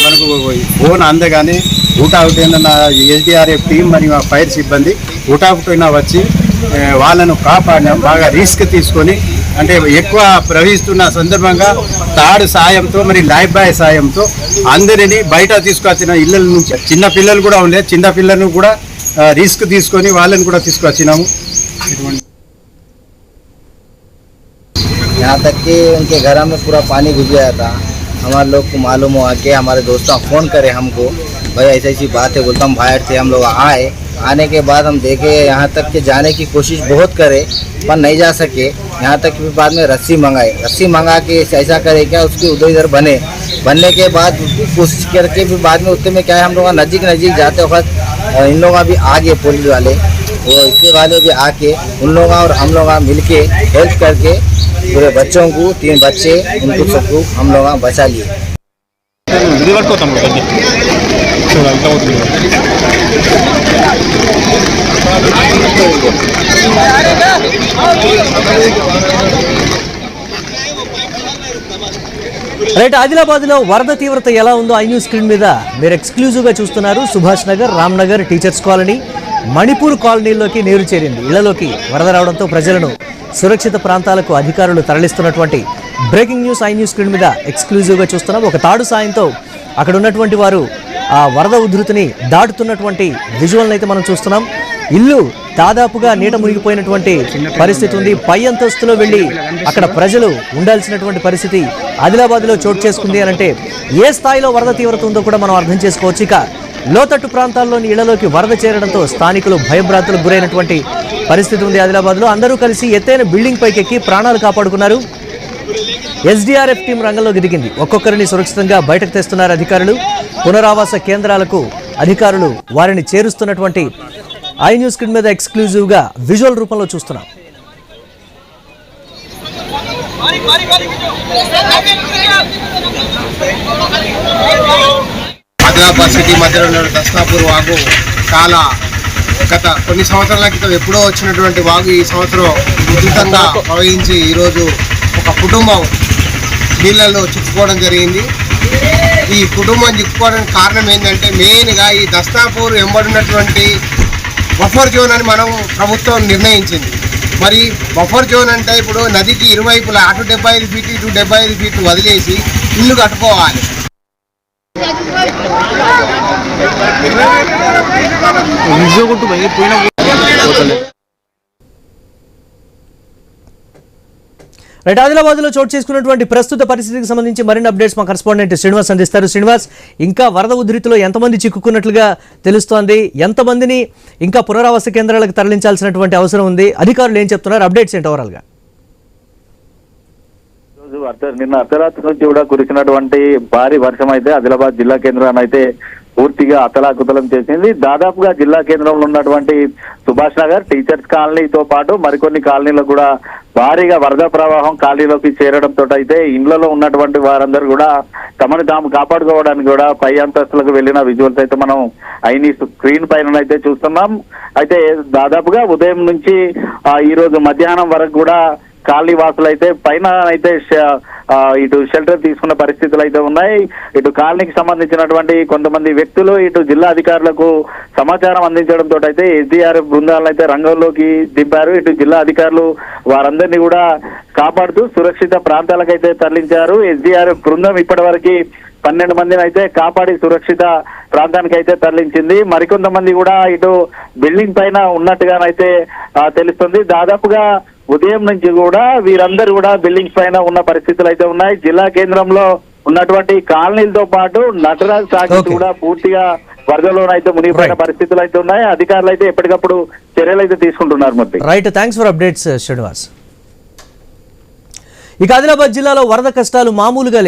మనకు ఫోన్ అందగానే ఊటావుట్ అయిన SDRF team మరియు ఫైర్ సిబ్బంది ఊటావుట్ అయినా వచ్చి వాళ్ళను కాపాడినాం. బాగా రిస్క్ తీసుకొని అంటే ఎక్కువ ప్రవహిస్తున్న సందర్భంగా తాడు సాయంతో మరి లైఫ్ బాయ్ సాయంతో అందరినీ బయట తీసుకొచ్చిన ఇళ్ళ నుంచి చిన్న పిల్లలు కూడా ఉండే చిన్న పిల్లలను కూడా రిస్క్ తీసుకొని వాళ్ళని కూడా తీసుకొచ్చినాము. यहाँ तक कि उनके घर में पूरा पानी घुस गया था। हमारे लोग को मालूम हुआ कि हमारे दोस्तों फ़ोन करे हमको, भाई ऐसी ऐसी बात है। बोलता हम बाहर थे, हम लोग आए। आने के बाद हम देखे यहाँ तक कि जाने की कोशिश बहुत करे पर नहीं जा सके। यहाँ तक कि बाद में रस्सी मंगा के ऐसा करे क्या उसके उधर इधर बनने के बाद कोशिश करके भी बाद में उतने में क्या है हम लोग नज़दीक जाते वक्त इन लोग भी आ गए, पुलिस वाले वो इसके वाले भी आके उन लोग और हम लोग मिल के हेल्प करके पूरे बच्चों को 3 बच्चे उनको सबको हम लोग बचा लिए। రైట్, ఆదిలాబాద్లో వరద తీవ్రత ఎలా ఉందో ఐ న్యూస్ స్క్రీన్ మీద మీరు ఎక్స్క్లూజివ్గా చూస్తున్నారు. సుభాష్ నగర్, రామ్ నగర్, టీచర్స్ కాలనీ, మణిపూర్ కాలనీలోకి నీరు చేరింది. ఇళ్లలోకి వరద రావడంతో ప్రజలను సురక్షిత ప్రాంతాలకు అధికారులు తరలిస్తున్నటువంటి breaking news I news screen మీద ఎక్స్క్లూజివ్గా చూస్తున్నాం. ఒక తాడు సాయంతో అక్కడ ఉన్నటువంటి వారు ఆ వరద ఉధృతిని దాటుతున్నటువంటి విజువల్ని అయితే మనం చూస్తున్నాం. ఇల్లు దాదాపుగా నీట మునిగిపోయినటువంటి పరిస్థితి ఉంది. పై అంతస్తులో వెళ్ళి అక్కడ ప్రజలు ఉండాల్సినటువంటి పరిస్థితి ఆదిలాబాద్లో చోటు చేసుకుంది అని అంటే ఏ స్థాయిలో వరద తీవ్రత ఉందో కూడా మనం అర్థం చేసుకోవచ్చు. ఇక లోతట్టు ప్రాంతాల్లోని ఇళ్లలోకి వరద చేరడంతో స్థానికులు భయభ్రాంతులకు గురైనటువంటి పరిస్థితి ఉంది. ఆదిలాబాద్లో అందరూ కలిసి ఎత్తైన బిల్డింగ్ పైకి ఎక్కి ప్రాణాలు కాపాడుకున్నారు. ఎస్డిఆర్ఎఫ్ టీం రంగంలోకి దిగింది. ఒక్కొక్కరిని సురక్షితంగా బయటకు తెస్తున్నారు అధికారులు. పునరావాస కేంద్రాలకు అధికారులు వారిని చేరుస్తున్నటువంటి ఐ న్యూస్ స్క్రీన్ మీద ఎక్స్క్లూజివ్గా విజువల్ రూపంలో చూస్తున్నాం. ఆదిలాబాద్ సిటీ మధ్యలో ఉన్న దస్తాపూర్ వాగు చాలా గత కొన్ని సంవత్సరాల క్రితం ఎప్పుడో వచ్చినటువంటి వాగు ఈ సంవత్సరం ఉధృతంగా ప్రవహించి ఈరోజు ఒక కుటుంబం నీళ్ళల్లో చిక్కుకోవడం జరిగింది. ఈ కుటుంబం చిక్కుకోవడానికి కారణం ఏంటంటే మెయిన్గా ఈ దస్తాపూర్ వెంబడినటువంటి బఫర్ జోన్ అని మనం ప్రభుత్వం నిర్ణయించింది. మరి బఫర్ జోన్ అంటే ఇప్పుడు నదికి ఇరువైపులా అటు 75 ఫీట్లు ఇటు 75 ఫీట్లు వదిలేసి ఇల్లు కట్టుకోవాలి. రైట్, ఆదిలాబాద్లో చోటు చేసుకున్నటువంటి ప్రస్తుత పరిస్థితికి సంబంధించి మరిన్ని అప్డేట్స్ మా కరెస్పాండెంట్ శ్రీనివాస్ అందిస్తారు. శ్రీనివాస్, ఇంకా వరద ఉధృతిలో ఎంతమంది చిక్కుకున్నట్లుగా తెలుస్తోంది? ఎంతమందిని ఇంకా పునరావాస కేంద్రాలకు తరలించాల్సినటువంటి అవసరం ఉంది? అధికారులు ఏం చెప్తున్నారు? అప్డేట్స్ ఏంటి ఓవరాల్గా? నిన్న అర్ధరాత్రి నుంచి కూడా కురిసినటువంటి భారీ వర్షం అయితే ఆదిలాబాద్ జిల్లా కేంద్రాన్ని అయితే పూర్తిగా అతలాకుతలం చేసింది. దాదాపుగా జిల్లా కేంద్రంలో ఉన్నటువంటి సుభాష్ నగర్, టీచర్స్ కాలనీతో పాటు మరికొన్ని కాలనీలో కూడా భారీగా వరద ప్రవాహం కాలనీలోకి చేరడంతో అయితే ఇండ్లలో ఉన్నటువంటి వారందరూ కూడా తమను తాము కాపాడుకోవడానికి కూడా పై అంతస్తులకు వెళ్లిన విజువల్స్ అయితే మనం ఐని స్క్రీన్ పైన అయితే చూస్తున్నాం. అయితే దాదాపుగా ఉదయం నుంచి ఈ రోజు మధ్యాహ్నం వరకు కూడా కాలనీ వాసులు అయితే పైన అయితే ఇటు షెల్టర్ తీసుకున్న పరిస్థితులు అయితే ఉన్నాయి. ఇటు కాలనీకి సంబంధించినటువంటి కొంతమంది వ్యక్తులు ఇటు జిల్లా అధికారులకు సమాచారం అందించడంతో అయితే ఎస్డిఆర్ఎఫ్ బృందాలను అయితే రంగంలోకి దింపారు. ఇటు జిల్లా అధికారులు వారందరినీ కూడా కాపాడుతూ సురక్షిత ప్రాంతాలకైతే తరలించారు. ఎస్డిఆర్ఎఫ్ బృందం ఇప్పటి వరకు 12 మందిని అయితే కాపాడి సురక్షిత ప్రాంతానికి అయితే తరలించింది. మరికొంతమంది కూడా ఇటు బిల్డింగ్ పైన ఉన్నట్టుగానైతే తెలుస్తుంది. దాదాపుగా ఉదయం నుంచి కూడా వీరందరూ కూడా బిల్డింగ్స్ పైన ఉన్న పరిస్థితులు అయితే ఉన్నాయి. జిల్లా కేంద్రంలో ఉన్నటువంటి కాలనీలతో పాటు నటరాజ్ సాగు కూడా పూర్తిగా వరదలోనైతే మునిగిపోయిన పరిస్థితులు అయితే ఉన్నాయి. అధికారులు అయితే ఎప్పటికప్పుడు చర్యలు అయితే తీసుకుంటున్నారు. మొత్తం right, thanks for updates Srinivas. ఇక ఆదిలాబాద్ జిల్లాలో వరద కష్టాలు మామూలుగా